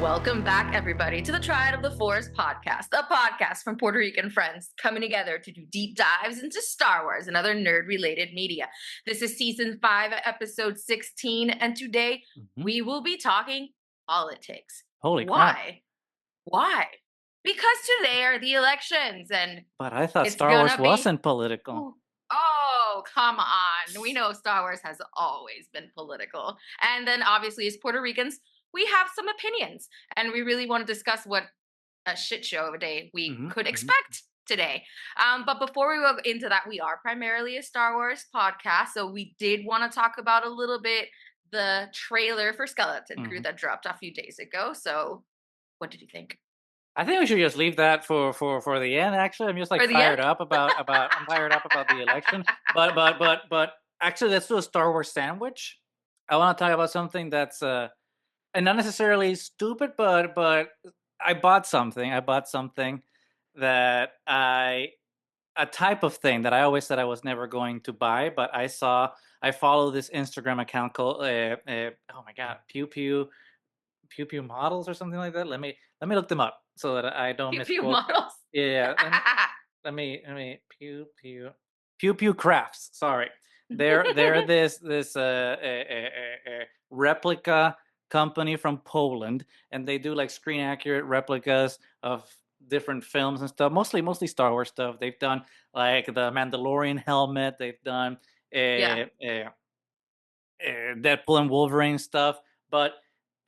Welcome back, everybody, to the Triad of the Forest podcast, a podcast from Puerto Rican friends coming together to do deep dives into Star Wars and other nerd-related media. This is season 5, episode 16, and today we will be talking politics. Holy crap. Why? Because today are the elections, and But I thought it's Star Wars gonna be- wasn't political. Oh, come on. We know Star Wars has always been political. And then obviously, as Puerto Ricans, we have some opinions, and we really want to discuss what a shit show of a day we could expect today. But before we go into that, we are primarily a Star Wars podcast, so we did want to talk about a little bit the trailer for Skeleton Crew that dropped a few days ago. So what did you think? I think we should just leave that for the end. Actually, I'm just like fired up about I'm fired up about the election. But actually, let's do a Star Wars sandwich. I want to talk about something that's and not necessarily stupid, but I bought something. I bought something that a type of thing that I always said I was never going to buy, but I follow this Instagram account called oh my god, Pew Pew models or something like that. Let me look them up so that I don't misquote. Pew models. Yeah. Let me Pew crafts. Sorry. They're this replica company from Poland, and they do like screen accurate replicas of different films and stuff. Mostly Star Wars stuff. They've done like the Mandalorian helmet. They've done Deadpool and Wolverine stuff, but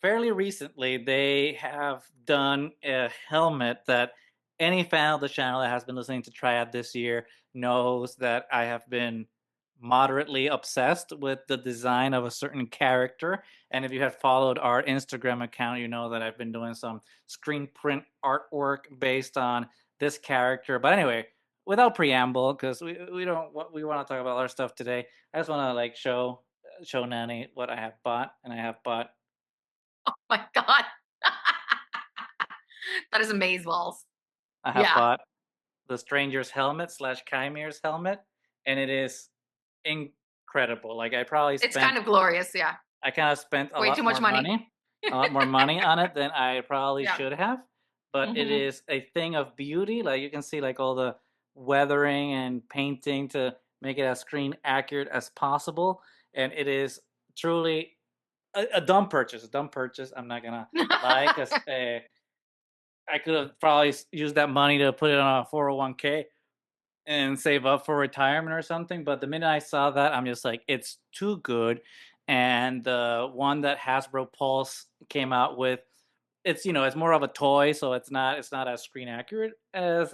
fairly recently they have done a helmet that any fan of the channel that has been listening to Triad this year knows that I have been moderately obsessed with the design of a certain character. And if you have followed our Instagram account, you know that I've been doing some screen print artwork based on this character. But anyway, without preamble, because we want to talk about our stuff today, I just want to like show Nanny what I have bought, and I have bought. Oh my god, that is amazeballs. I have bought the Stranger's helmet / Chimere's helmet, and it is incredible. Like I probably spent. It's kind of glorious, yeah. I kind of spent way too much money. A lot more money on it than I probably should have. But it is a thing of beauty. Like you can see, like all the weathering and painting to make it as screen accurate as possible, and it is truly a dumb purchase. I'm not gonna lie, because I could have probably used that money to put it on a 401k and save up for retirement or something. But the minute I saw that, I'm just like, it's too good. And the one that Hasbro Pulse came out with, it's it's more of a toy, so it's not as screen accurate as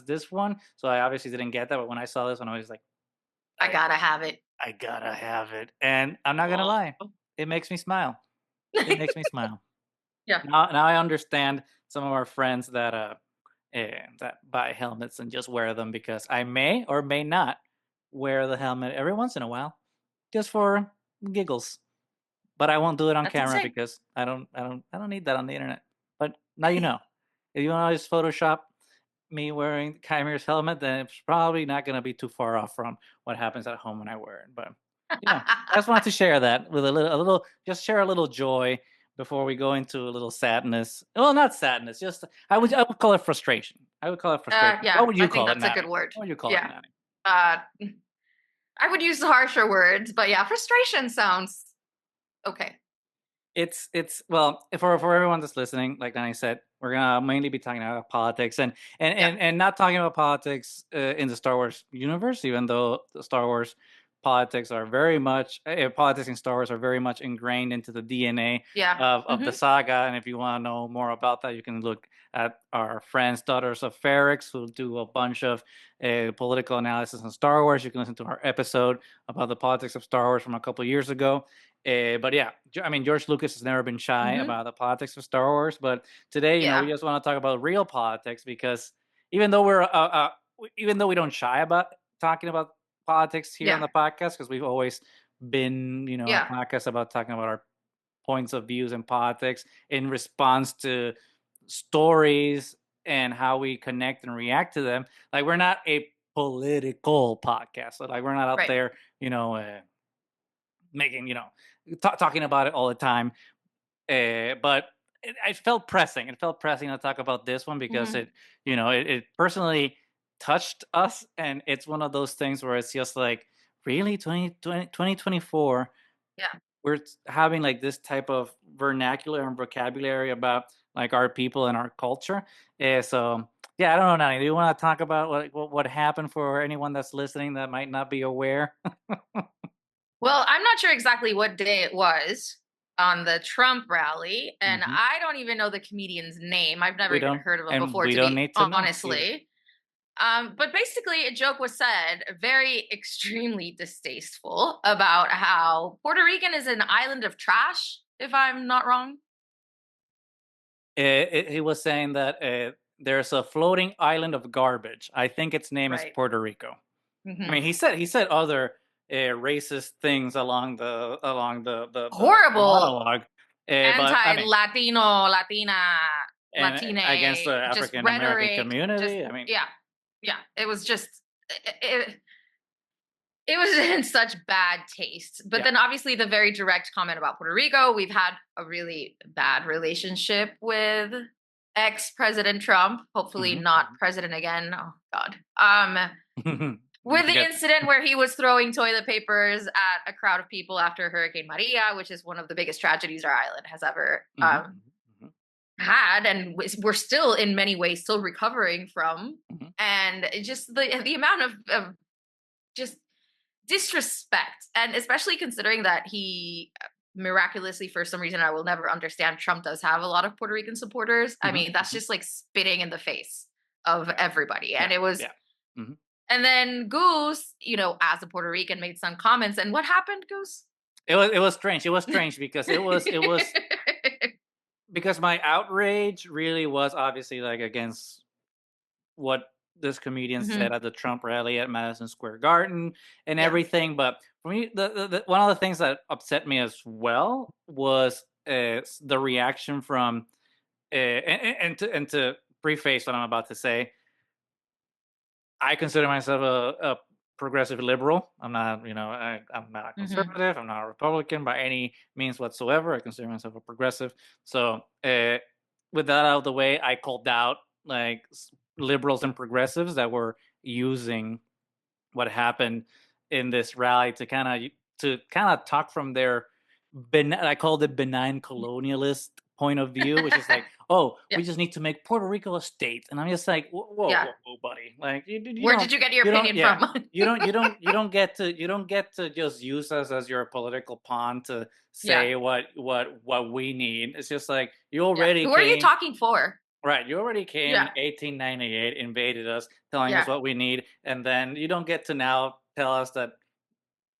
this one. So I obviously didn't get that. But when I saw this one, I was like, I gotta have it. I gotta have it. And I'm not gonna lie, it makes me smile. It makes me smile. Yeah. Now I understand some of our friends that that buy helmets and just wear them, because I may or may not wear the helmet every once in a while, just for giggles. But I won't do it on camera insane. because I don't need that on the internet. But now you know. If you want to just Photoshop me wearing Chimere's helmet, then it's probably not going to be too far off from what happens at home when I wear it. But I just wanted to share that with a little, just share a little joy before we go into a little sadness. Well, not sadness, just I would call it frustration. I would call it frustration. Yeah, what would you call it? That's a good word. What would you call it, Nanny? I would use harsher words, but yeah, frustration sounds okay. It's well, for everyone that's listening, like Nanny said, we're gonna mainly be talking about politics and not talking about politics in the Star Wars universe, even though the Star Wars politics are very much politics in Star Wars are very much ingrained into the DNA of the saga. And if you want to know more about that, you can look at our friends Daughters of Ferrix, who do a bunch of political analysis on Star Wars. You can listen to our episode about the politics of Star Wars from a couple of years ago. But yeah, I mean, George Lucas has never been shy about the politics of Star Wars. But today, we just want to talk about real politics, because even though we don't shy about talking about politics here on the podcast, because we've always been, a podcast about talking about our points of views in politics in response to stories and how we connect and react to them. Like, we're not a political podcast. So, like, we're not out there, making, talking about it all the time. But it felt pressing. It felt pressing to talk about this one because Mhm. it personally touched us, and it's one of those things where it's just like, really, 2024, Yeah. we're having like this type of vernacular and vocabulary about like our people and our culture. So yeah, I don't know, Nani. Do you want to talk about what happened for anyone that's listening that might not be aware? Well, I'm not sure exactly what day it was on the Trump rally, and Hmm. I don't even know the comedian's name. I've never We even don't, heard of him and before, we to don't be need to know either. honestly. But basically, a joke was said, very extremely distasteful, about how Puerto Rican is an island of trash, if I'm not wrong. He was saying that there's a floating island of garbage. I think its name is Right. Puerto Rico. I mean, Hmm. he said other racist things along the Horrible monologue, but I mean, anti-Latino, Latina, and against the Latine, just African American rhetoric. Just community. I mean, yeah, yeah. It was just it was in such bad taste. But yeah. then obviously the very direct comment about Puerto Rico, we've had a really bad relationship with ex-President Trump, hopefully Hmm. not president again. Oh god. Hmm. With We the get incident where he was throwing toilet papers at a crowd of people after Hurricane Maria, which is one of the biggest tragedies our island has ever hmm. Hmm. had, and we're still in many ways still recovering from. Hmm. And just the amount of just disrespect, and especially considering that he miraculously, for some reason I will never understand, Trump does have a lot of Puerto Rican supporters. I Hmm. mean, that's Hmm. just like spitting in the face of everybody. Yeah, And it was, yeah. Hmm. and then Goose, as a Puerto Rican, made some comments. And what happened, Goose? It was strange. It was strange because it was because my outrage really was obviously like against what this comedian said Hmm. at the Trump rally at Madison Square Garden and Yeah. everything. But for me, one of the things that upset me as well was the reaction from and to preface what I'm about to say, I consider myself a progressive liberal. I'm not, I'm not a Hmm. conservative. I'm not a Republican by any means whatsoever. I consider myself a progressive. So, with that out of the way, I called out like liberals and progressives that were using what happened in this rally to kind of talk from their I called it benign colonialist point of view, which is like, oh, Yeah. we just need to make Puerto Rico a state, and I'm just like, whoa, whoa, Yeah. whoa, whoa, buddy, like you Where don't, did you get your opinion yeah, from? you don't get to just use us as your political pawn to Yeah. say what we need. It's just like you Yeah. already Who are you came. talking for? Right, you already came Yeah. in 1898, invaded us, telling us Yeah. what we need, and then you don't get to now tell us that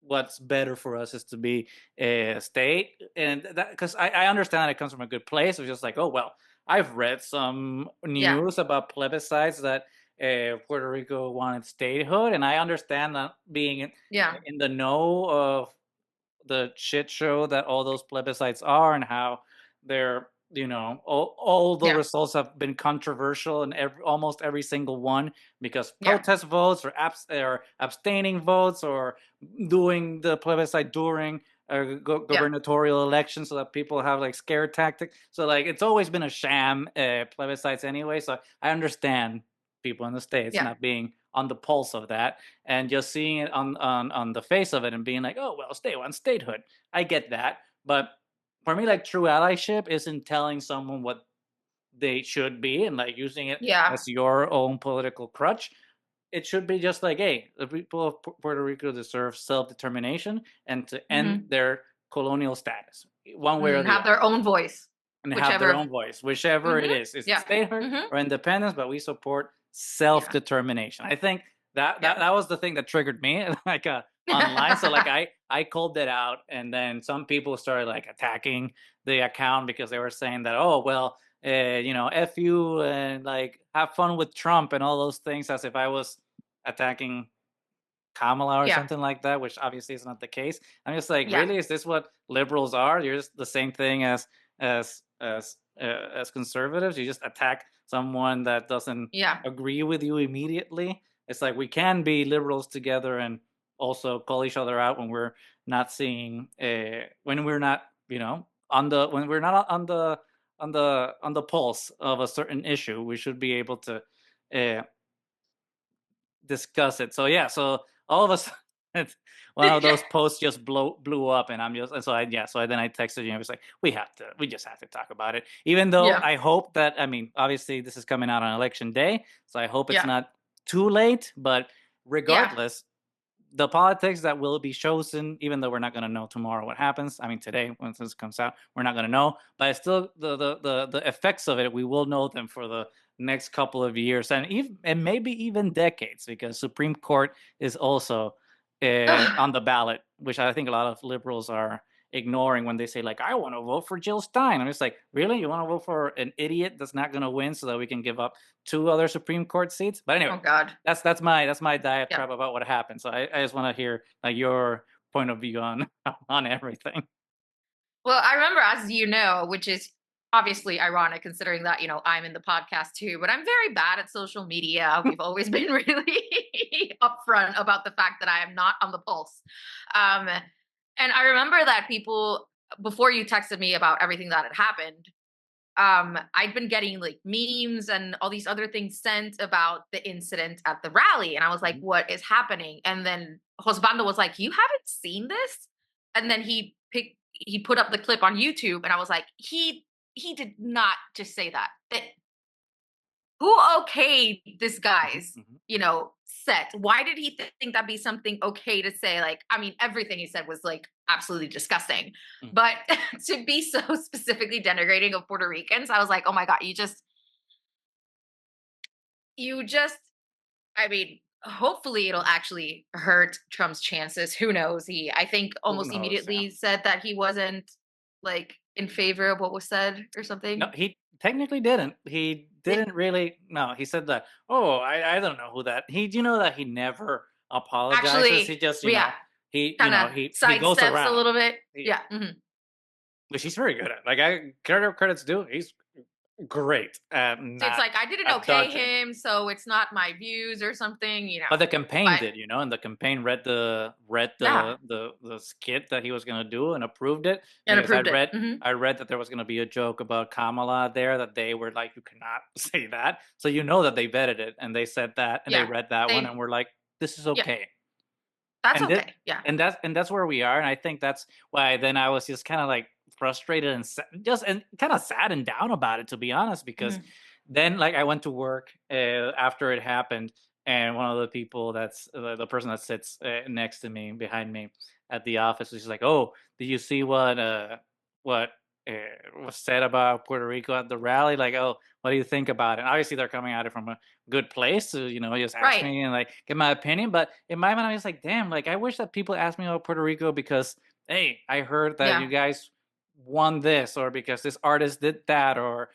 what's better for us is to be a state. And that, because I understand it comes from a good place. It's just like, oh well, I've read some Yeah. news about plebiscites that Puerto Rico wanted statehood, and I understand that being Yeah. in the know of the shit show that all those plebiscites are and how they're all the Yeah. results have been controversial in almost every single one because Yeah. protest votes or abstaining votes or doing the plebiscite during Yeah. gubernatorial elections so that people have like scare tactics. So like it's always been a sham plebiscites anyway. So I understand people in the states Yeah. not being on the pulse of that and just seeing it on the face of it and being like, oh well, stay on statehood. I get that, but for me, like true allyship isn't telling someone what they should be and like using it Yeah. as your own political crutch. It should be just like, hey, the people of Puerto Rico deserve self determination and to end Hmm. their colonial status, one way or the Have other, their own voice, and have their whichever. own voice, whichever it Hmm. is. Is it Yeah. statehood Hmm. or independence? But we support self Yeah. determination. I think that, Yeah. that that was the thing that triggered me, like online. So like I called it out, and then some people started like attacking the account because they were saying that, oh well, f you and like have fun with Trump and all those things, as if I was attacking Kamala or Yeah. something like that, which obviously is not the case. I'm just like, Yeah. really, is this what liberals are? You're just the same thing as conservatives. You just attack someone that doesn't Yeah. agree with you immediately. It's like we can be liberals together and also call each other out when we're not seeing when we're not on the when we're not on the on the pulse of a certain issue, we should be able to uh, discuss it. So yeah, so all of us, one of those posts just blew up, and I'm just and so I yeah, so then I texted you and I was like, we just have to talk about it. Even though Yeah. I hope that I mean, obviously this is coming out on election day, so I hope it's Yeah. not too late. But Yeah. regardless, the politics that will be chosen, even though we're not going to know tomorrow what happens. I mean, today when this comes out, we're not going to know, but it's still the effects of it. We will know them for the next couple of years and maybe even decades, because Supreme Court is also Ugh. on the ballot, which I think a lot of liberals are ignoring when they say like, I want to vote for Jill Stein. I'm just like, really, you want to vote for an idiot that's not going to win so that we can give up two other Supreme Court seats? But anyway, Oh God. that's my Yeah. diatribe about what happened. So I just want to hear like your point of view on on everything. Well, I remember, as you know, which is obviously ironic considering that, I'm in the podcast too, but I'm very bad at social media. We've always been really upfront about the fact that I am not on the pulse. Um, and I remember that people, before you texted me about everything that had happened, I'd been getting like memes and all these other things sent about the incident at the rally. And I was like, Mhm. what is happening? And then Josbando was like, you haven't seen this? And then he put up the clip on YouTube, and I was like, he did not just say that. Who okayed this Mhm. guy's, Mhm. set? Why did he think that'd be something okay to say? Like, I mean, everything he said was like absolutely disgusting. Mhm. But to be so specifically denigrating of Puerto Ricans, I was like, oh my God, you just, I mean, hopefully it'll actually hurt Trump's chances. Who knows? I think, Who almost knows? Yeah. immediately said that he wasn't like in favor of what was said or No, something. he technically didn't. He It, didn't really. No, he said that. Oh, I don't know who that. You know that he never apologizes. He Actually, just yeah, kind of he goes sidesteps a around. little bit. He, Yeah. Mhm. which he's very good at. Like I credits due. He's great at So it's not like I didn't at okay dodging. him, so it's not my views or something. But the campaign But did, and the campaign read yeah, the skit that he was gonna do and approved it, and because approved it. I read that there was gonna be a joke about Kamala there, that they were like, "You cannot say that." So you know that they vetted it and they said that and they Yeah, read that one and they. were like, "This is Yeah, okay." that's And it okay. Yeah. and that's where we are, and I think that's why then I was just kinda, like, frustrated and just and kinda sad and down about it, to be honest, because Mhm. then, like, I went to work, after it happened, and one of the people that's the person that sits, next to me, behind me at the office was just like, "Oh, did you see what, uh, was said about Puerto Rico at the rally? Like, oh, what do you think about it?" And obviously, they're coming at it from a good place to, just ask Right. me and, like, get my opinion, but in my mind, I was like, "Damn, like, I wish that people asked me about Puerto Rico because, hey, I heard that Yeah. you guys won this, or because this artist did that, or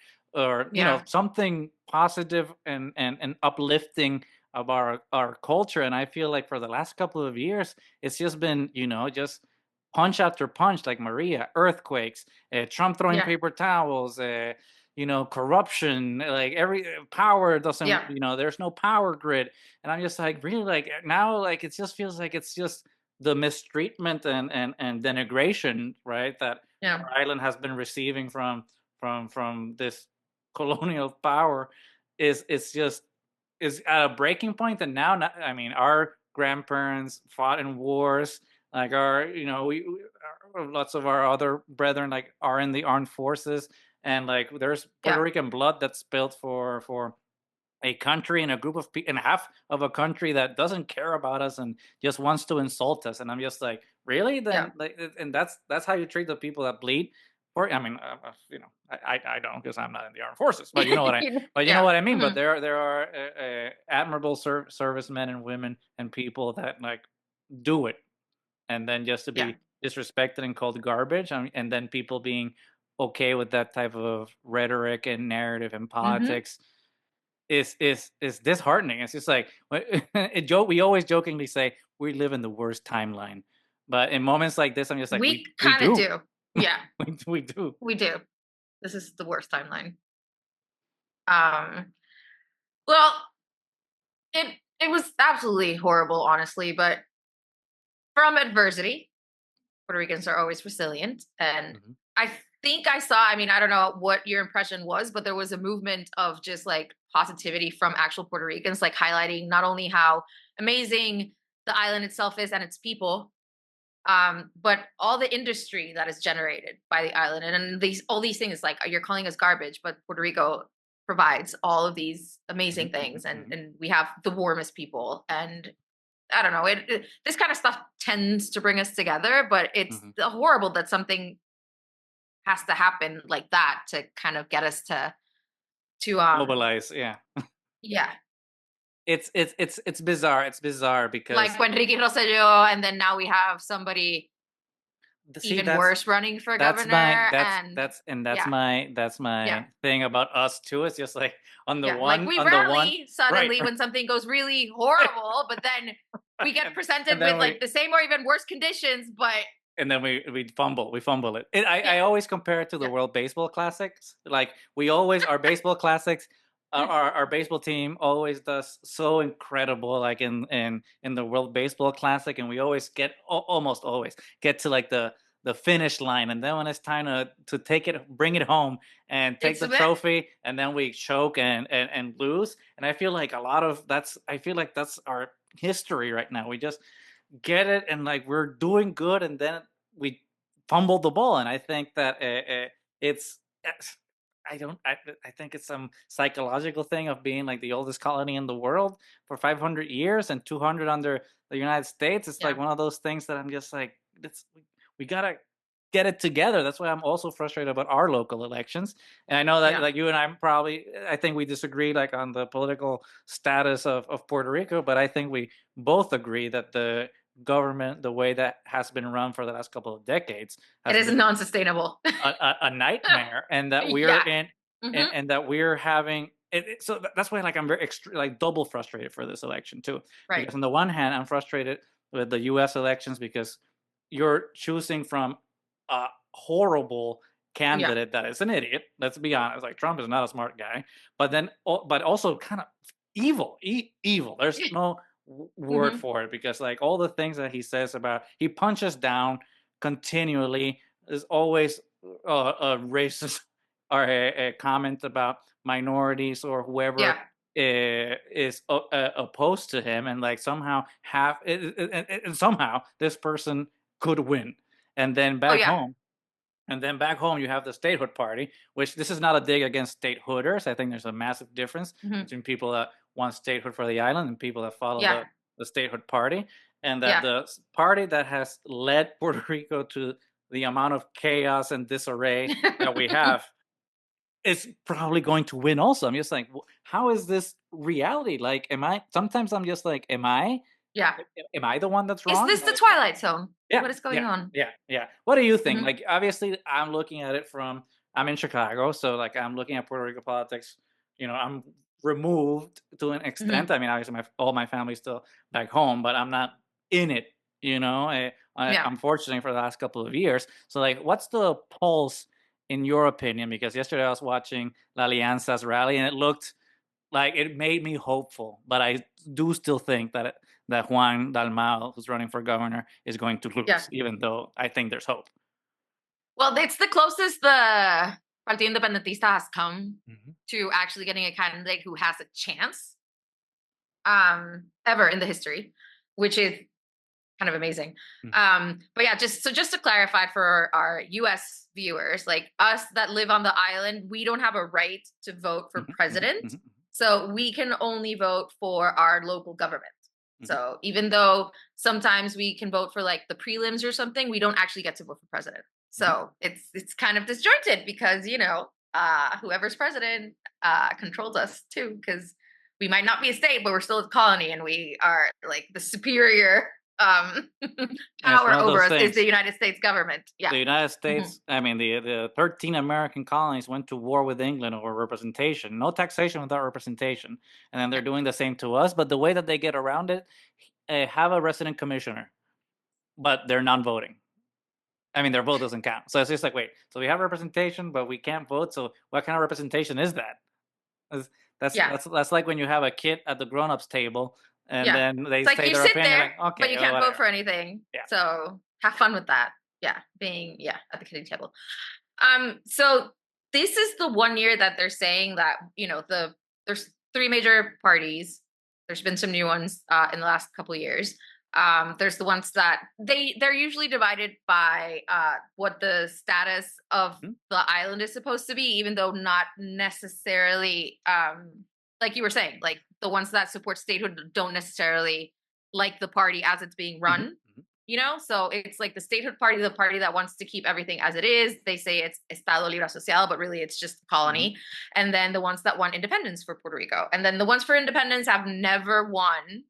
Yeah. something positive and uplifting of our culture." And I feel like for the last couple of years, it's just been, just punch after punch, like Maria, earthquakes, Trump throwing Yeah. paper towels, corruption, like every power doesn't, Yeah. there's no power grid. And I'm just like, really, like now, like it just feels like it's just the mistreatment and denigration, right, that Yeah. our island has been receiving from this colonial power is just is at a breaking point. And now, I mean, our grandparents fought in wars, like our, lots of our other brethren like are in the armed forces, and like there's Puerto Yeah. Rican blood that's spilled for a country and a group of people and half of a country that doesn't care about us and just wants to insult us. And I'm just like, really? Yeah. Then, like, and that's how you treat the people that bleed for? I mean, I don't, because I'm not in the armed forces, but but you know Yeah. what I mean. But Mhm. there are admirable servicemen and women and people that like do it, and then just to Yeah. be disrespected and called garbage, and then people being okay with that type of rhetoric and narrative and Mhm. politics is disheartening. It's just like we always jokingly say we live in the worst timeline, but in moments like this, I'm just like, We we kind of do, do. Yeah, we do. we do. This is the worst timeline. Um. Well, it was absolutely horrible, honestly. But from adversity, Puerto Ricans are always resilient, and Mhm. I think I saw, I mean, I don't know what your impression was, but there was a movement of just like positivity from actual Puerto Ricans, like highlighting not only how amazing the island itself is and its people, but all the industry that is generated by the island, and these all these things, like you're calling us garbage, but Puerto Rico provides all of these amazing Mhm, mhm, things, mhm, and we have the warmest people, and I don't know, this kind of stuff tends to bring us together, but it's mhm. horrible that something has to happen like that to kind of get us to Globalize, yeah. yeah, It's bizarre. It's bizarre because like when Ricky Rosselló, and then now we have somebody see even worse running for governor, and that's yeah, yeah. my thing about us too. It's just like Yeah, like we on the one rarely right, suddenly when something goes really horrible, but then we get and, presented and with then like the same or even worse conditions. But we fumble it. yeah, I always compare it to the yeah, World Baseball Classics. Like we always our baseball classics, our baseball team always does so incredible. Like in the World Baseball Classic, and we always get almost always get to like the finish line, and then when it's time to take it, bring it home, and take it's the a bit. trophy, and then we choke and lose. And I feel like a lot of that's I feel like that's our history right now. We just get it and like we're doing good and then we fumbled the ball and I think that it's I don't I think it's some psychological thing of being like the oldest colony in the world for 500 years and 200 under the United States. It's like Yeah, one of those things that I'm just like we gotta get it together. That's why I'm also frustrated about our local elections. And I know that yeah, like you and I probably I think we disagree like on the political status of Puerto Rico, but I think we both agree that the government, the way that has been run for the last couple of decades, it has is been non-sustainable. a nightmare, and that we're Yeah, in, hmm, and that we're having. So that's why, like, I'm very like double frustrated for this election too, right. because on the one hand, I'm frustrated with the U.S. elections because you're choosing from a horrible Yeah, candidate that is an idiot. Let's be honest. Like Trump is not a smart guy, but then, but also kind of evil, evil. There's no word hmm, for it because like all the things that he says about he punches down continually. There's always a racist or a comment about minorities or whoever yeah. is opposed to him, and like somehow and somehow this person could win, and then Oh back yeah, home and then back home, you have the statehood party, which this is not a dig against statehooders. I think there's a massive difference hmm, between people that want statehood for the island and people that follow yeah, the statehood party. And that yeah. the party that has led Puerto Rico to the amount of chaos and disarray that we have is probably going to win also. I'm just like, how is this reality? Like, sometimes I'm just like, Yeah. am I the one that's Is wrong? this the Twilight Zone? Yeah, What is going yeah, on? yeah, yeah. What do you think? Hmm, Like, obviously, I'm looking at it from I'm in Chicago, so like I'm looking at Puerto Rico politics. I'm removed to an extent. hmm, I mean, obviously, all my family's still back home, but I'm not in it. yeah, I'm fortunate for the last couple of years. So, like, what's the pulse in your opinion? Because yesterday I was watching La Alianza's rally, and it looked like it made me hopeful, but I do still think that Juan Dalmau, who's running for governor, is going to yeah. lose, even though I think there's hope. Well, it's the closest the Partido Independentista has come Mhm, to actually getting a candidate who has a chance ever in the history, which is kind of amazing. mhm, But yeah, just to clarify for our US viewers, like us that live on the island, we don't have a right to vote for mhm, mhm, president. mhm, So we can only vote for our local government. mhm, So even though sometimes we can vote for like the prelims or something, we don't actually get to vote for president. mhm. So it's kind of disjointed because whoever's president controls us too, because we might not be a state, but we're still a colony, and we are like the superior um And it's one power of over those us is the things. United States government. Yeah. The United Hmm. States, I mean, the 13 American colonies went to war with England over representation. No taxation without representation. And then they're Yeah. doing the same to us. But the way that they get around it, have a resident commissioner, but they're non voting. I mean, their vote doesn't count. So it's just like, wait, so we have representation, but we can't vote. So what kind of representation is that? That's Yeah. that's like when you have a kid at the grown-ups table, and Yeah. then they It's like say you their sit opinion, there, like, but okay, you well, can't vote whatever. for anything. Yeah. So have fun with that. Yeah. Being, yeah, at the kiddie table. So this is the one year that they're saying that there's three major parties. There's been some new ones in the last couple of years. There's the ones that they're usually divided by what the status of Mhm, the island is supposed to be, even though not necessarily like you were saying, like the ones that support statehood don't necessarily like the party as it's being mhm, run. mhm, So it's like the statehood party, the party that wants to keep everything as it is. They say it's Estado Libre Asociado, but really it's just a mhm, colony. And then the ones that want independence for Puerto Rico. And then the ones for independence have never won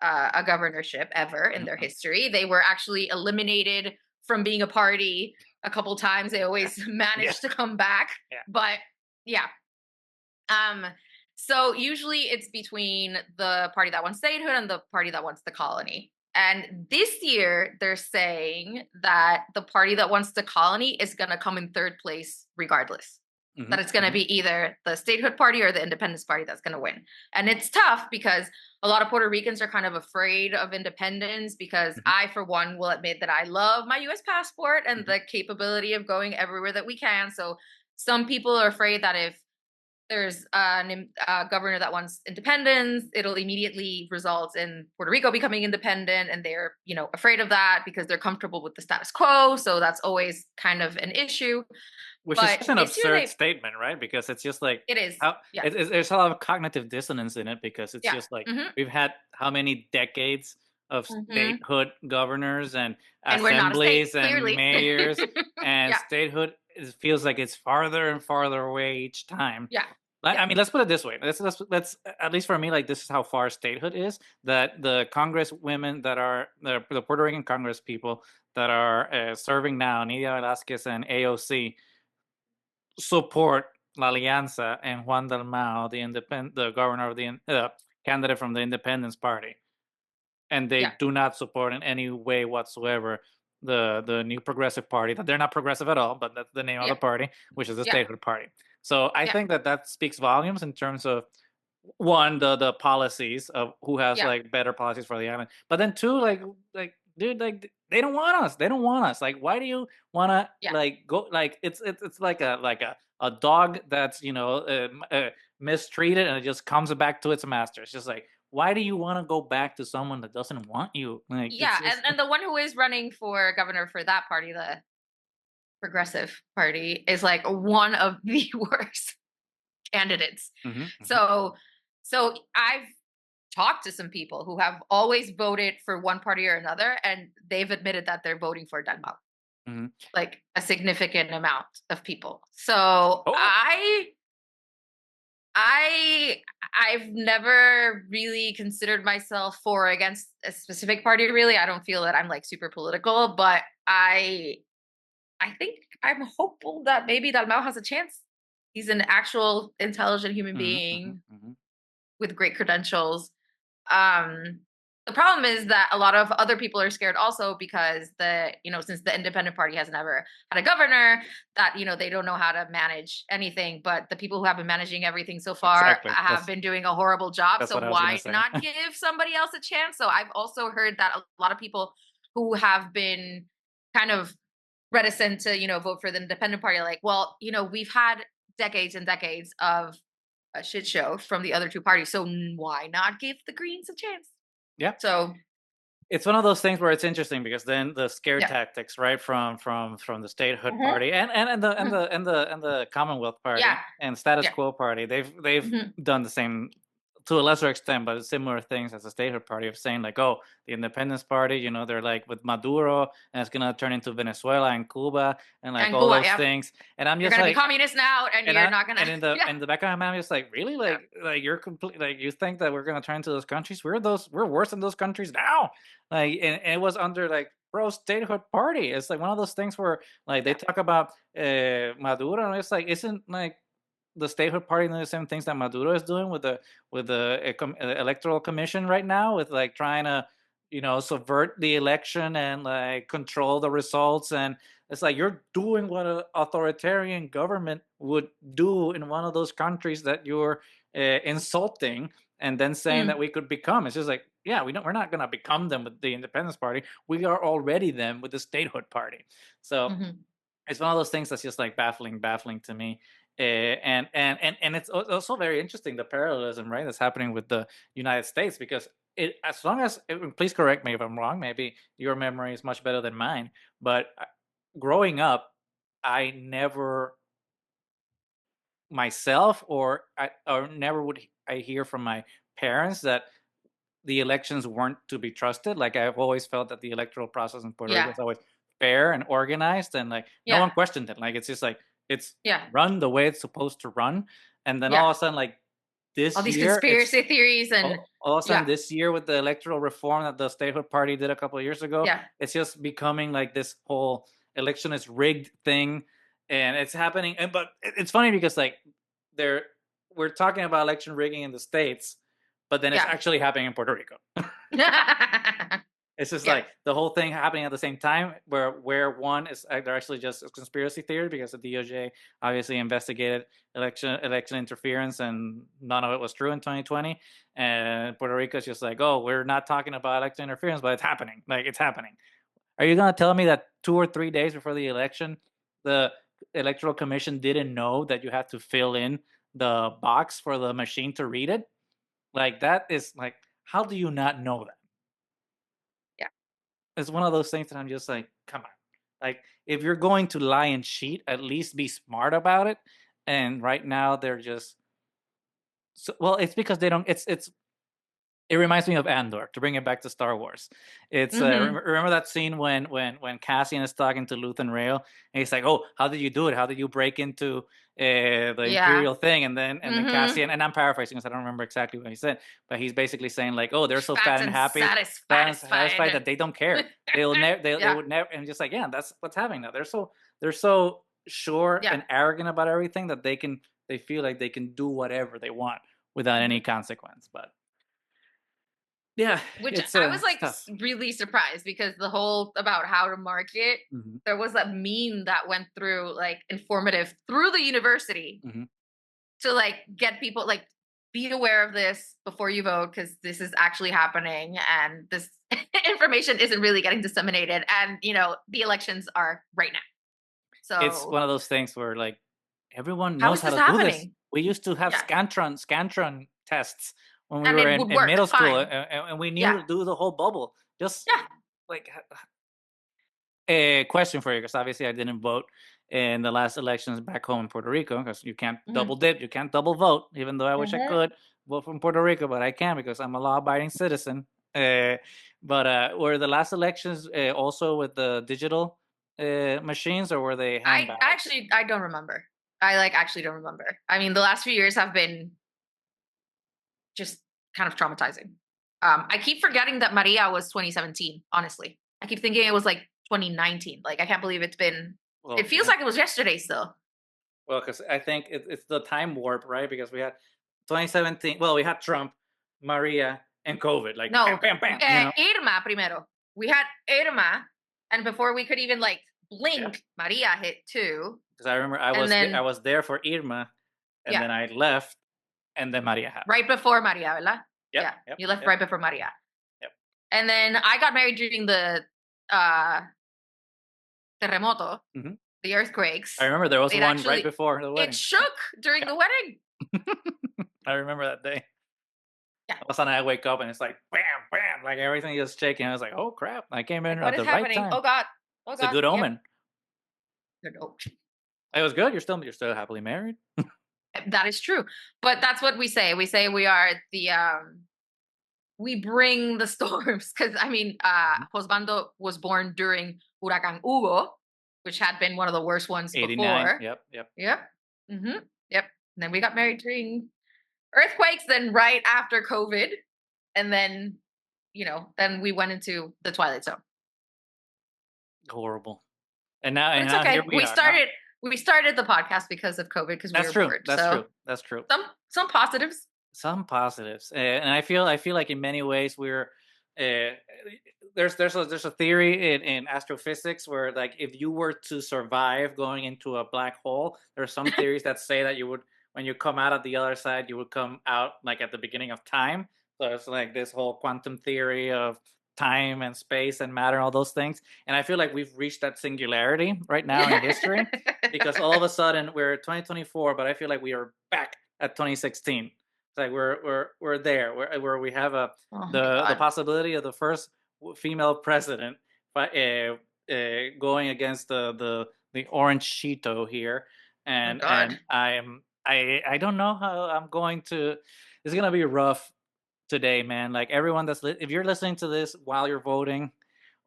a governorship ever in their mhm. history. They were actually eliminated from being a party a couple times. They always Yeah, managed to come back. yeah. But yeah, um, so usually it's between the party that wants statehood and the party that wants the colony. And this year they're saying that the party that wants the colony is going to come in third place regardless. That Mhm, it's going to mhm, be either the statehood party or the independence party that's going to win. And it's tough because a lot of Puerto Ricans are kind of afraid of independence because mhm, I, for one, will admit that I love my US passport and mhm. the capability of going everywhere that we can. So some people are afraid that if there's a governor that wants independence, it'll immediately result in Puerto Rico becoming independent, and they're afraid of that because they're comfortable with the status quo. So that's always kind of an issue. Which is But such an this year absurd they statement, right? Because it's just like it is, how yeah, there's a lot of cognitive dissonance in it because it's yeah, just like hmm we've had how many decades of hmm statehood governors and and we're not a state, assemblies and clearly. mayors, and Yeah, statehood feels like it's farther and farther away each time. yeah, Like, yeah, I mean, let's put it this way. Let's at least for me, like this is how far statehood is. That the Congress women that are the Puerto Rican Congress people that are serving now, Nidia Velázquez and AOC, support La Alianza and Juan Dalmau, the governor of the candidate from the Independence Party, and they yeah, do not support in any way whatsoever the new Progressive Party. That they're not progressive at all, but that's the name of yeah, the party, which is the yeah, Statehood Party. So I yeah, think that speaks volumes in terms of one the policies of who has yeah, like better policies for the island, but then two like dude like they don't want us, like why do you want to yeah, like go like it's like a dog that's mistreated and it just comes back to its master. It's just like why do you want to go back to someone that doesn't want you, like it's yeah. And just and the one who is running for governor for that party, the Progressive Party, is like one of the worst candidates. Mhm, mhm, So so I've talked to some people who have always voted for one party or another, and they've admitted that they're voting for Dalmau, mhm. like a significant amount of people. So Oh, I I've never really considered myself for or against a specific party really. I don't feel that I'm like super political, but I think I'm hopeful that maybe Dalmau has a chance. He's an actual intelligent human mhm, mhm, being mhm. with great credentials. Um, the problem is that a lot of other people are scared also because since the independent party has never had a governor, that they don't know how to manage anything. But the people who have been managing everything so far Exactly, have been doing a horrible job. that's So what I was gonna why say. not give somebody else a chance? So I've also heard that a lot of people who have been kind of reticent to vote for the independent party, like, well, we've had decades and decades of a shit show from the other two parties, so why not give the Greens a chance? Yeah. So It's one of those things where it's interesting because then the scare yeah. tactics, right, from the statehood Mhm, party mhm. and the Commonwealth Yeah, party and status yeah, quo party, they've mhm, done the same to a lesser extent, but similar things as the statehood party of saying like, oh, the Independence Party, they're like with Maduro and it's gonna turn into Venezuela and Cuba and like and all Cuba, those yep. things. And I'm You're just gonna be like, communist now, and and you're I not gonna and yeah, in the back of my mind, I'm just like, really, yeah, like you're complete, like you think that we're gonna turn to those countries? We're worse than those countries now. Like, and it was under like pro statehood party. It's like one of those things where like they yeah. talk about Maduro, and it's like, isn't like the statehood party doing the same things that Maduro is doing with the electoral commission right now, with like trying to subvert the election and like control the results. And it's like you're doing what an authoritarian government would do in one of those countries that you're insulting, and then saying that Mm, we could become. It's just like, yeah, we're not going to become them with the Independence Party. We are already them with the statehood party. So mhm. it's one of those things that's just like baffling to me. And it's also very interesting the parallelism, right, that's happening with the United States, because it, as long as please correct me if I'm wrong, maybe your memory is much better than mine, but growing up, I never myself, or never would I hear from my parents that the elections weren't to be trusted. Like, I've always felt that the electoral process in Puerto Rico Yeah. is always fair and organized, and like no Yeah. one questioned it. Like, it's just like it's Yeah. run the way it's supposed to run. And then Yeah. all of a sudden, like All this these year, it's conspiracy theories and all of a sudden yeah. this year with the electoral reform that the statehood party did a couple of years ago, Yeah. it's just becoming like this whole election is rigged thing, and it's happening. And but it's funny because like there we're talking about election rigging in the states, but then it's Yeah. actually happening in Puerto Rico. It's just Yeah. like the whole thing happening at the same time, where one is they're actually just a conspiracy theory because the DOJ obviously investigated election interference, and none of it was true in 2020. And Puerto Rico is just like, oh, we're not talking about election interference, but it's happening. Like, it's happening. Are you gonna tell me that 2 or 3 days before the election, the electoral commission didn't know that you have to fill in the box for the machine to read it? Like, that is like, how do you not know that? Yeah. It's one of those things that I'm just like, come on. Like, if you're going to lie and cheat, at least be smart about it. And right now they're just so, well, it's because they don't it's it reminds me of Andor, to bring it back to Star Wars. It's Mhm. remember that scene when Cassian is talking to Luthen Rail, and he's like, "Oh, how did you do it? How did you break into the Yeah. Imperial thing?" And then Mhm. Cassian, and I'm paraphrasing because I don't remember exactly what he said, but he's basically saying like, "Oh, they're so Fat fat and and happy, fat and satisfied satisfied. that they don't care. They'll never they Yeah. would never." And just like, yeah, that's what's happening now. They're so sure Yeah. and arrogant about everything that they feel like they can do whatever they want without any Mhm. consequence. But yeah, Which it's I was it's like tough. really surprised because the whole about how to market, Mhm, there was a meme that went through like informative through the university mhm. to like get people like be aware of this before you vote because this is actually happening and this information isn't really getting disseminated and the elections are right now. It's So one of those things where, like, everyone how knows is how this to do this. happening? We used to have Yeah. Scantron tests when we And were it in would in work middle school, fine. and we knew Yeah. to do the whole bubble. Just, Yeah. like, a question for you, because obviously I didn't vote in the last elections back home in Puerto Rico, because you can't double Hmm. dip, you can't double vote, even though I wish I Hmm. could vote from Puerto Rico, but I can't because I'm a law-abiding citizen. Uh, but were the last elections also with the digital machines, or were they hand I ballots? actually I don't remember. I like actually don't remember. I mean, the last few years have been just kind of traumatizing. I keep forgetting that Maria was 2017. Honestly, I keep thinking it was like 2019. Like I can't believe it's been. It Well, feels yeah. like it was yesterday still. Well, because I think it's the time warp, right? Because we had 2017. Well, we had Trump, Maria, and COVID. Like, bam, No, bam, bam. Irma primero. We had Irma, and before we could even like Yeah. blink, Maria hit too, Because I remember and I then was there for Irma, and yeah, then I left, and then Maria happened. right before Maria, ¿verdad? Yep, Yeah, yep, you left yep, right before Maria, yep. and then I got married during the uh terremoto, Hmm. the I earthquakes. remember there was It one right actually before the it wedding. Yeah, shook during the wedding. yeah. I remember that day. Yeah. All of a sudden, I wake up and it's like bam, bam, like everything is shaking. I was like, oh crap! I came in Like what at is the right happening? time. Oh God. Oh It's a God. good Yep. omen. Good. Oh, It was good. You're still happily married. that is true. But that's what we say. We say we are the we bring the storms because I mean Mhm. Josbando was born during Huracan Hugo, which had been one of the worst ones 89. before. Yep, yep. Yep. Mm-hmm. Yep. And then we got married during earthquakes, then right after COVID, and then then we went into the Twilight Zone. Horrible. And now But and it's now here okay. we We are. Now started the podcast because of COVID because we that's were true. bored. That's So true. That's true. some positives. Some positives, and I feel like in many ways we're uh, there's a theory in astrophysics where, like, if you were to survive going into a black hole, there are some theories that say that you would, when you come out at the other side, you would come out like at the beginning of time. So it's like this whole quantum theory of time and space and matter, all those things. And I feel like we've reached that singularity right now in history because all of a sudden we're 2024, but I feel like we are back at 2016. It's like we're there where we have Oh my the god. possibility of the first female president, but going against the orange Cheeto here, Oh my god. and I don't know how I'm going to. It's gonna be rough today, man. Like everyone if you're listening to this while you're voting,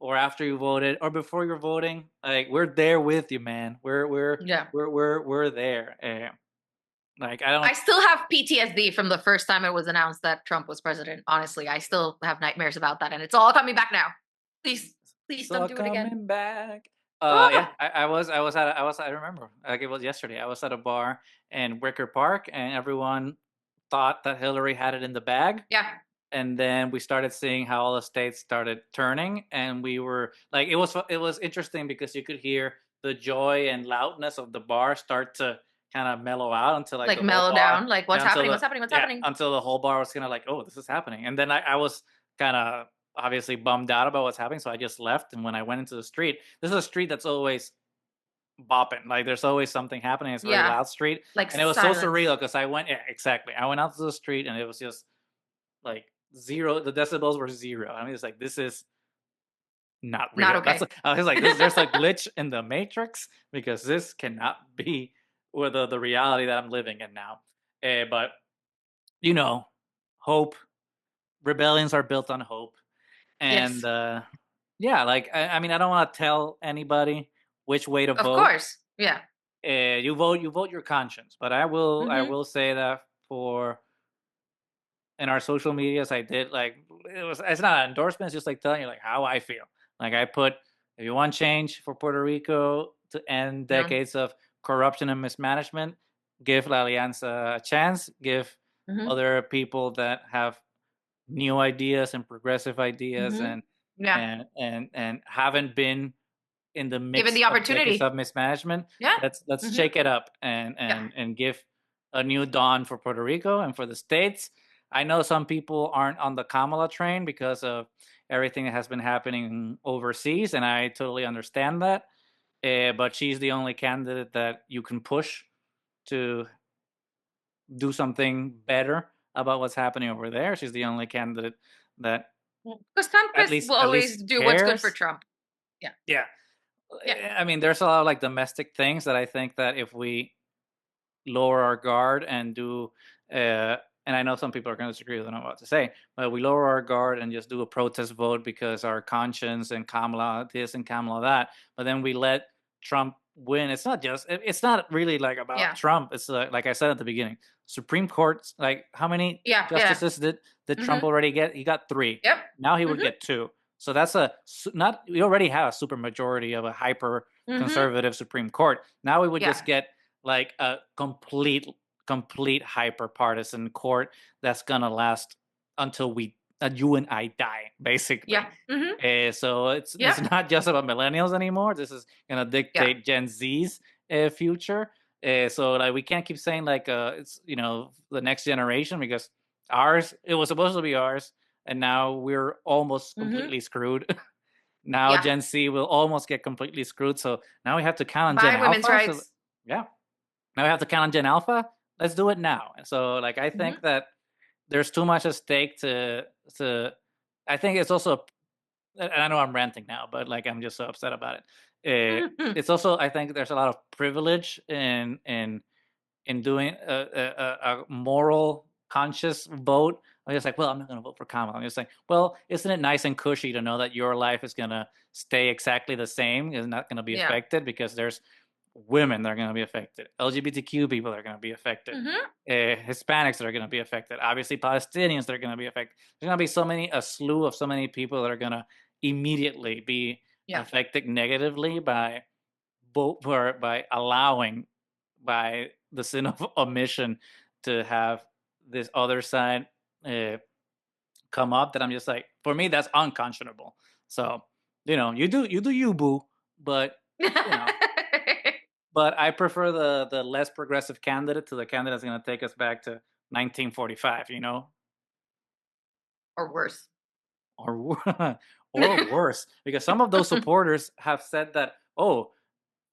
or after you voted, or before you're voting, like we're there with you, man. Yeah. We're there. Like I I don't. still have PTSD from the first time it was announced that Trump was president. Honestly, I still have nightmares about that, and it's all coming back now. Please, please don't So do it again. coming back. Yeah, Ah! I remember like it was yesterday. I was at a bar in Wicker Park, and everyone thought that Hillary had it in the bag. Yeah, And then we started seeing how all the states started turning, and we were like, it was interesting because you could hear the joy and loudness of the bar start to kind of mellow out until like like the whole mellow bar, down. Like, what's yeah, until happening? the What's happening? What's yeah, happening? until the whole bar was kind of like, oh, this is happening. And then I was kind of obviously bummed out about what's happening, so I just left. And when I went into the street, this is a street that's always bopping. Like there's always something happening. It's a very Yeah, loud street, like and it was so surreal silence. because I went, yeah, exactly. I went out to the street, and it was just like zero. The decibels were zero. I mean, it's like this is not Not real. okay. I was like, this. There's a glitch in the matrix because this cannot be with the reality that I'm living in now. But you know, hope rebellions are built on hope, and Yes, yeah, like I mean, I don't want to tell anybody which way to of vote. course. Yeah. You vote your conscience, but I Hmm. will say that for in our social medias, I did like it's not an endorsement, it's just like telling you like how I feel. Like I put if you want change for Puerto Rico to end No. decades of corruption and mismanagement, give La Alianza a chance, give Hmm. other people that have new ideas and progressive ideas Hmm. Yeah. and haven't been in the Given mix the of decades opportunity. of mismanagement. Yeah. Let's Hmm. shake it up Yeah. and give a new dawn for Puerto Rico and for the states. I know some people aren't on the Kamala train because of everything that has been happening overseas, and I totally understand that. But she's the only candidate that you can push to do something better about what's happening over there. She's the only candidate that Because Trump will at always least do what's good for cares. Trump. Yeah. Yeah, Yeah. I mean, there's a lot of like domestic things that I think that if we lower our guard and do and I know some people are going to disagree with what I'm about to say, but we lower our guard and just do a protest vote because our conscience and Kamala this and Kamala that, but then we let Trump win. It's not just it's not really like about Yeah. Trump. It's like I said at the beginning, Supreme Court's like how many Yeah. Yeah. justices did Trump Hmm. already get? He got 3. Yep. Now he would Hmm. get 2. So that's not we already have a super majority of a hyper Hmm. conservative Supreme Court. Now we would Yeah. just get like a complete hyper partisan court that's gonna last until we you and I die, Yeah. basically. Hmm. So Yeah. it's not just about millennials anymore. This is gonna Yeah. dictate Gen Z's future. So like we can't keep saying like it's the next generation because ours it was supposed to be ours, and now we're almost Hmm. completely screwed. Now Yeah. Gen Z will almost get completely screwed. So now we have to count on Gen By women's Alpha. So rights. yeah, now we have to count on Gen Alpha. Let's do it now. So like I think Hmm. that there's too much at stake to. I think it's also, and I know I'm ranting now, but like I'm just so upset about it. It's also I think there's a lot of privilege in doing a moral conscious vote. I'm just like, well, I'm not going to vote for Kamala. I'm just like, well, isn't it nice and cushy to know that your life is going to stay exactly the same, is not going to be Yeah. affected because there's women that are going to be affected, LGBTQ people that are going to be affected, Hmm. Hispanics that are going to be affected, obviously Palestinians that are going to be affected. There's going to be a slew of so many people that are going to immediately be Yeah. affected negatively by by allowing by the sin of omission to have this other side uh, come up that I'm just like for me that's unconscionable. So you do you boo, but you know but I prefer the less progressive candidate to the candidate that's going to take us back to 1945, Or worse. or or worse, because some of those supporters have said that, oh,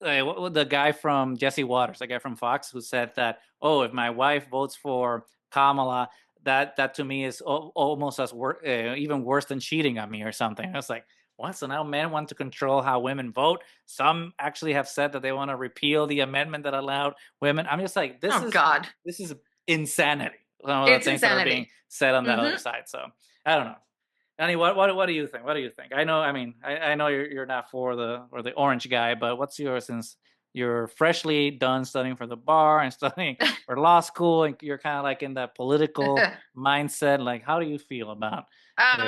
the guy from Jesse Waters, the guy from Fox, who said that, oh, if my wife votes for Kamala, that to me is almost as even worse than cheating on me or something. I was like, what? So now men want to control how women vote. Some actually have said that they want to repeal the amendment that allowed women. I'm just like, Oh God, this is insanity. Some of the it's things that are being insanity. said on that Hmm. other side. So I don't know. Annie, what do you think? What do you think? I know. I mean, I know you're not for the orange guy, but what's yours since you're freshly done studying for the bar and studying for law school, and you're kind of like in that political mindset. Like, how do you feel about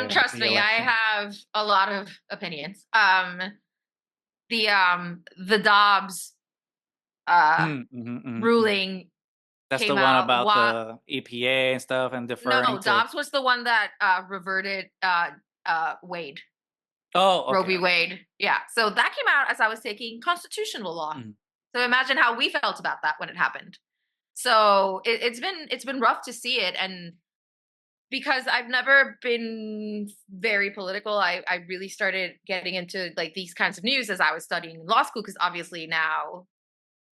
Trust the me, I election? have a lot of opinions. The Dobbs Mhm. ruling That's the came one out. about the EPA and stuff and deferring No, to. Dobbs was the one that reverted Wade, Oh, Roe okay, v. okay. Wade. Yeah, so that came out as I was taking constitutional law. Mhm, So imagine how we felt about that when it happened. So it's been rough to see it, and because I've never been very political, I really started getting into like these kinds of news as I was studying in law school. Because obviously now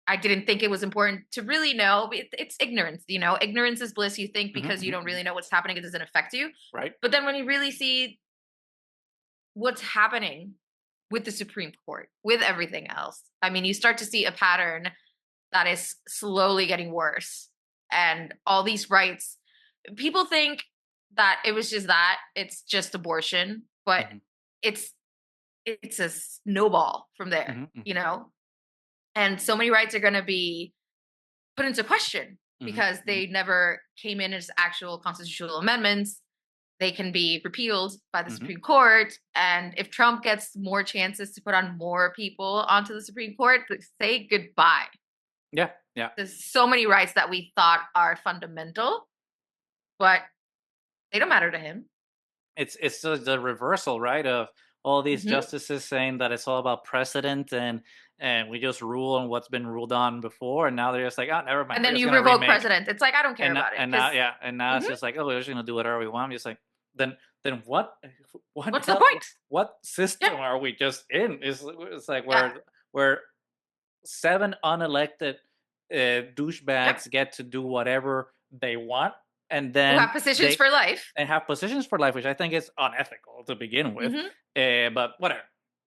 I didn't think it was important to really know. It's ignorance, ignorance is bliss. You think mhm, because you mhm, don't mhm. really know what's happening, it doesn't affect you. Right. But then when you really see what's happening with the Supreme Court, with everything else, I mean, you start to see a pattern that is slowly getting worse. And all these rights, people think that it was just that, it's just abortion, but Mhm, it's it's a snowball from there, mhm, mhm, And so many rights are going to be put into question mhm, because mhm, they never came in as actual constitutional amendments. They can be repealed by the mhm. Supreme Court. And if Trump gets more chances to put on more people onto the Supreme Court, say goodbye. Yeah, yeah. There's so many rights that we thought are fundamental, but they don't matter to him. It's the reversal, right? Of all these Hmm. justices saying that it's all about precedent and we just rule on what's been ruled on before, and now they're just like, oh, never mind, And we're then just you gonna revoke remake, president. It's like I don't care about it now because yeah, and now it's just like, oh, we're just gonna do whatever we want. I'm just like, then what what what's the hell point? what Yeah, system are we just in? It's like yeah, where seven unelected yep. douchebags get to do whatever they want, and Who then have positions they for life. and have positions for life, which I think is unethical to begin with. Hmm. But whatever,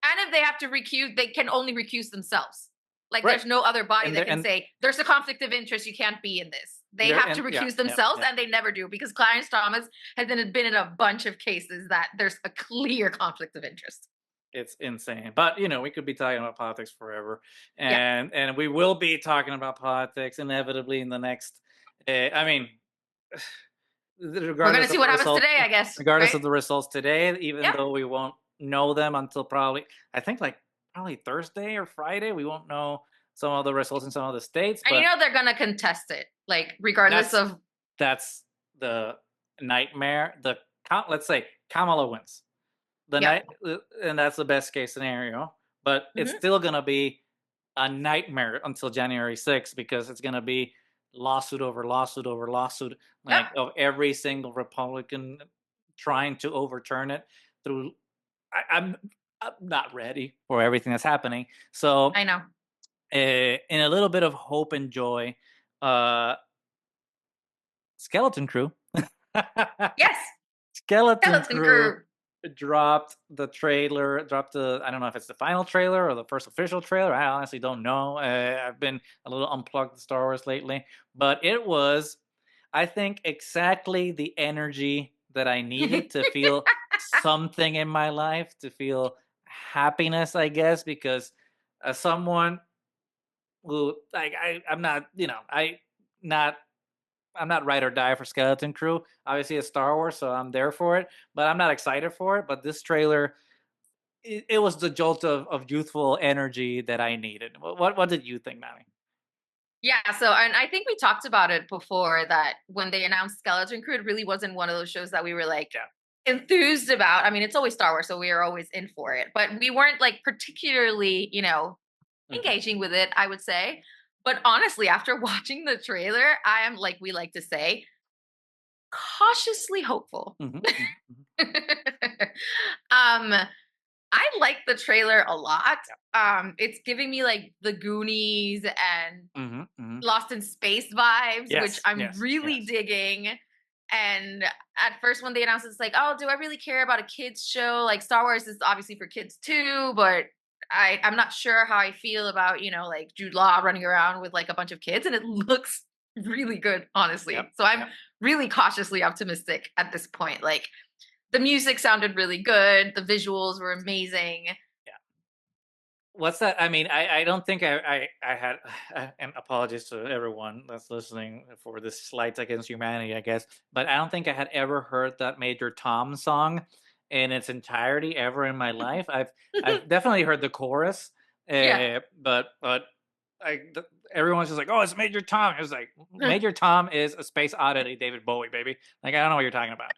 And if they have to recuse, they can only recuse themselves. Like right? there's no other body And that they're can say there's a conflict of interest. You can't be in this. They have to yeah, recuse yeah, themselves, yeah. and they never do because Clarence Thomas has been in a bunch of cases that there's a clear conflict of interest. It's insane. But we could be talking about politics forever, Yeah, and we will be talking about politics inevitably in the next. I mean, we're gonna regardless of see the what happens results, today, I guess. Right? today, even Yeah. though we won't know them until probably, I think, like probably Thursday or Friday, we won't know some of the results in some of the states. And But they're gonna contest it, like regardless that's of. that's the nightmare. Let's say Kamala wins the Yep. night, and that's the best case scenario. But it's Hmm. still gonna be a nightmare until January 6th, because it's gonna be lawsuit over lawsuit over lawsuit, Yep. like of every single Republican trying to overturn it through. I'm not ready for everything that's happening. So, I know. in a little bit of hope and joy, uh, Skeleton Crew. Yes. Skeleton Skeleton Crew crew. dropped the, I don't know if it's the final trailer or the first official trailer. I honestly don't know. I've been a little unplugged with Star Wars lately, but it was, I think, exactly the energy that I needed to feel something in my life, to feel happiness, I guess, because as someone who, like, I'm not, not I'm not ride or die for Skeleton Crew. Obviously, it's Star Wars, so I'm there for it. But I'm not excited for it. But this trailer, it was the jolt of youthful energy that I needed. What did you think, Manny? Yeah, so and I think we talked about it before that when they announced Skeleton Crew, it really wasn't one of those shows that we were like Yeah. enthused about. I mean, it's always Star Wars, so we are always in for it, but we weren't like particularly, Hmm. engaging with it, I would say. But honestly, after watching the trailer, I am like we like to say, cautiously hopeful. Hmm. Hmm. um I like the trailer a lot. Yeah. It's giving me like the Goonies and Hmm. Hmm. Lost in Space vibes, which Yes. I'm Yes. really Yes. digging. And at first, when they announced it's like, oh, do I really care about a kids show? Like Star Wars is obviously for kids too, but I'm not sure how I feel about like Jude Law running around with like a bunch of kids, and it looks really good, Yep. honestly. So I'm Yep. really cautiously optimistic at this point. Like the music sounded really good, the visuals were amazing. Yeah. What's that? I mean, I don't think I had, and apologies to everyone that's listening for this slight against humanity, I guess, but I don't think I had ever heard that Major Tom song in its entirety ever in my life. I've definitely heard the chorus, Yeah. but everyone's just like, oh, it's Major Tom. It's like Major Tom is a space oddity, David Bowie, baby. Like I don't know what you're talking about.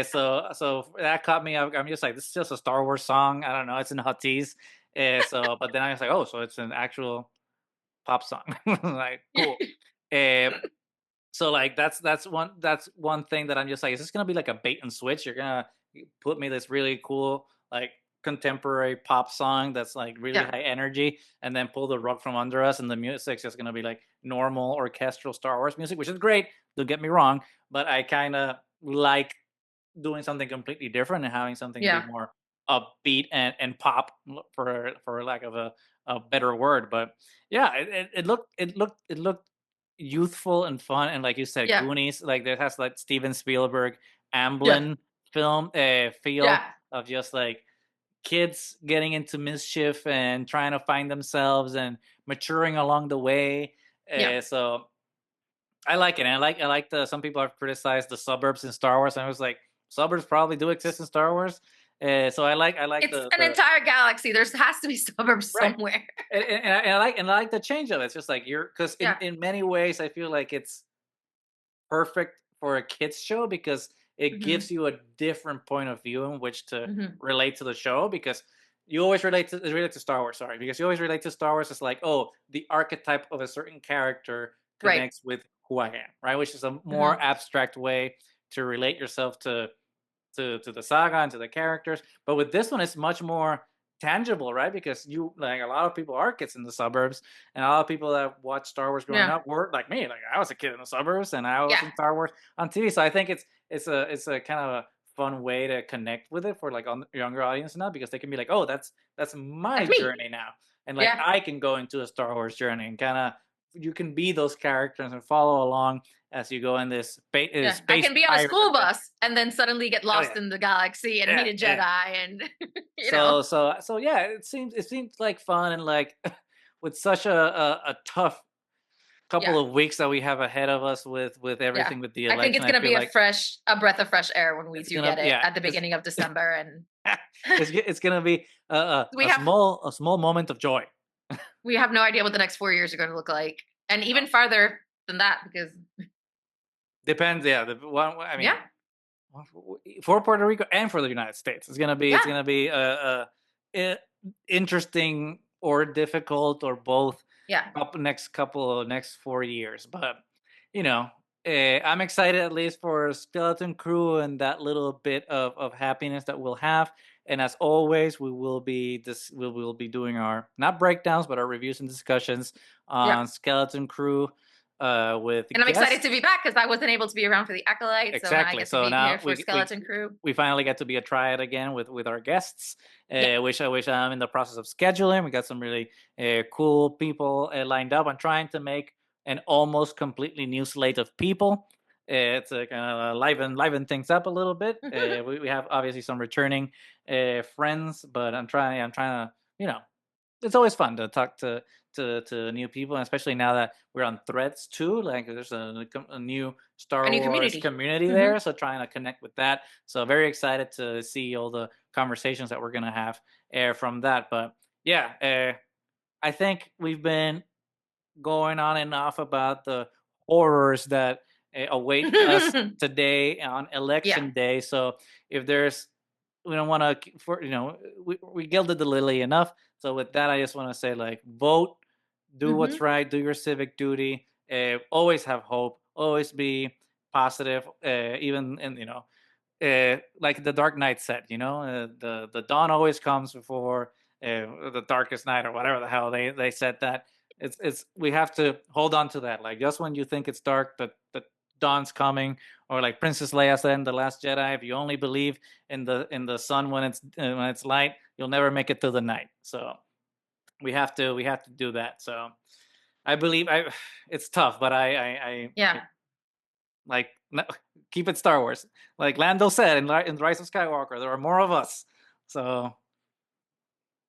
So that caught me. I'm just like, this is just a Star Wars song. I don't know. It's in Huttese. But then I was like, oh, so it's an actual pop song. Like, cool. Uh, so like that's one thing that I'm just like, is this gonna be like a bait and switch? You're gonna put me this really cool like contemporary pop song that's like really Yeah. high energy, and then pull the rug from under us, and the music's just gonna be like normal orchestral Star Wars music, which is great. Don't get me wrong, but I kind of like doing something completely different and having something be Yeah. more upbeat and pop for lack of a better word. But yeah, it looked youthful and fun, and like you said, Yeah. Goonies, like there has like Steven Spielberg Yeah. Amblin film Yeah. feel of just like kids getting into mischief and trying to find themselves and maturing along the way. Yeah. So I like it. And I like the some people have criticized the suburbs in Star Wars, and I was like, suburbs probably do exist in Star Wars. So I like It's the an the entire galaxy. There has to be suburbs right. somewhere. And I like the change of it. It's just like you're because in Yeah. in many ways I feel like it's perfect for a kids show because it Hmm. gives you a different point of view in which to Hmm. relate to the show, because you always relate to Star Wars, sorry, because you always relate to Star Wars as like, oh, the archetype of a certain character Right. connects with who I am, right? Which is a more Hmm. abstract way to relate yourself to the saga and to the characters. But with this one, it's much more tangible, right? Because you like a lot of people are kids in the suburbs, and a lot of people that watch Star Wars growing Yeah. up were like me. Like I was a kid in the suburbs, and I was Yeah. in Star Wars on TV. So I think it's a kind of a fun way to connect with it for like on younger audience now, because they can be like, oh, that's my That's me. journey now, and like Yeah. I can go into a Star Wars journey and kind of you can be those characters and follow along as you go in this Yeah. I space can be on a pirate school adventure. bus and then suddenly get Oh lost yeah, in the galaxy and yeah, meet a yeah. Jedi and So yeah, it seems like fun, and like with such a tough couple yeah. of weeks that we have ahead of us with Yeah. everything with the I think election, it's I gonna feel be like a breath of fresh air when we it's do gonna get it yeah at the beginning of December, and it's gonna be we a have small moment of joy. we have no idea what the next 4 years are going to look like, and No, even farther than that because depends. Yeah, the one I yeah, mean for Puerto Rico and for the United States, it's yeah, gonna be a interesting or difficult or both yeah, next 4 years. But you know, I'm excited at least for Skeleton Crew and that little bit of happiness that we'll have. And as always, we will be doing our not breakdowns but our reviews and discussions yeah. on Skeleton Crew with And I'm excited to guests. be back because I wasn't able to be around for the Acolyte, so now I Exactly. get to So be here now for we Skeleton Crew. we finally get to be a triad again with our guests, Yeah, which I'm in the process of scheduling. We got some really cool people lined up. I'm trying to make an almost completely new slate of people. To kind of liven things up a little bit. We have obviously some returning friends, but I'm trying to it's always fun to talk to new people, and especially now that we're on Threads too. Like there's a new a Star new Wars community. community Hmm. there, so trying to connect with that. So very excited to see all the conversations that we're gonna have from that. But yeah, I think we've been going on and off about the horrors that await us today on Yeah. election day. So if there's, we don't want to, for we gilded the lily enough. So with that, I just want to say like, vote, do what's Hmm. right, do your civic duty. Always have hope. Always be positive. Even and like the Dark Knight said, the dawn always comes before the darkest night, or whatever the hell they said that. It's we have to hold on to that. Like, just when you think it's dark, the dawn's coming. Or like Princess Leia said in The Last Jedi, if you only believe in the sun when it's light, you'll never make it through the night. So we have to do that. So I believe I it's tough, but I Yeah. like, no, keep it Star Wars. Like Lando said in Rise of Skywalker, there are more of us. So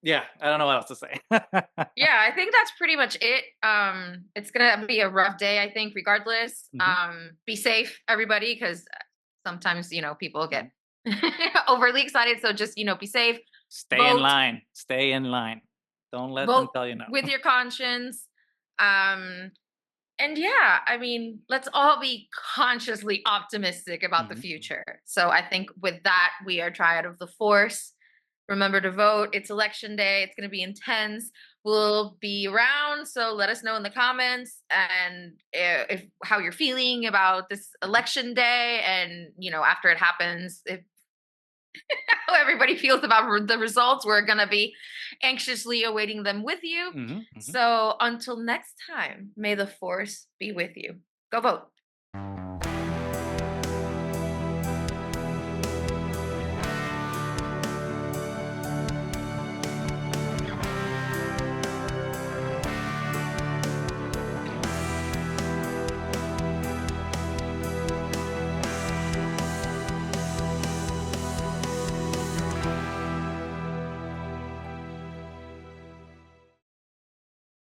yeah, I don't know what else to say. Yeah, I think that's pretty much it. It's gonna be a rough day, I think, regardless. Mhm, Be safe, everybody, because sometimes people mhm. get overly excited. So just be safe. Stay in Vote, line. Stay in line. Don't let them vote tell you no. with your conscience. Um, and yeah, I mean, let's all be consciously optimistic about the Mhm, future. So I think with that, we are triad of the force. Remember to vote. It's election day. It's going to be intense. We'll be around, so let us know in the comments and if how you're feeling about this mhm, election day, and after it happens, if how everybody feels about the results. We're going to be anxiously awaiting them with you. mhm, mhm. So until next time, may the force be with you. Go vote.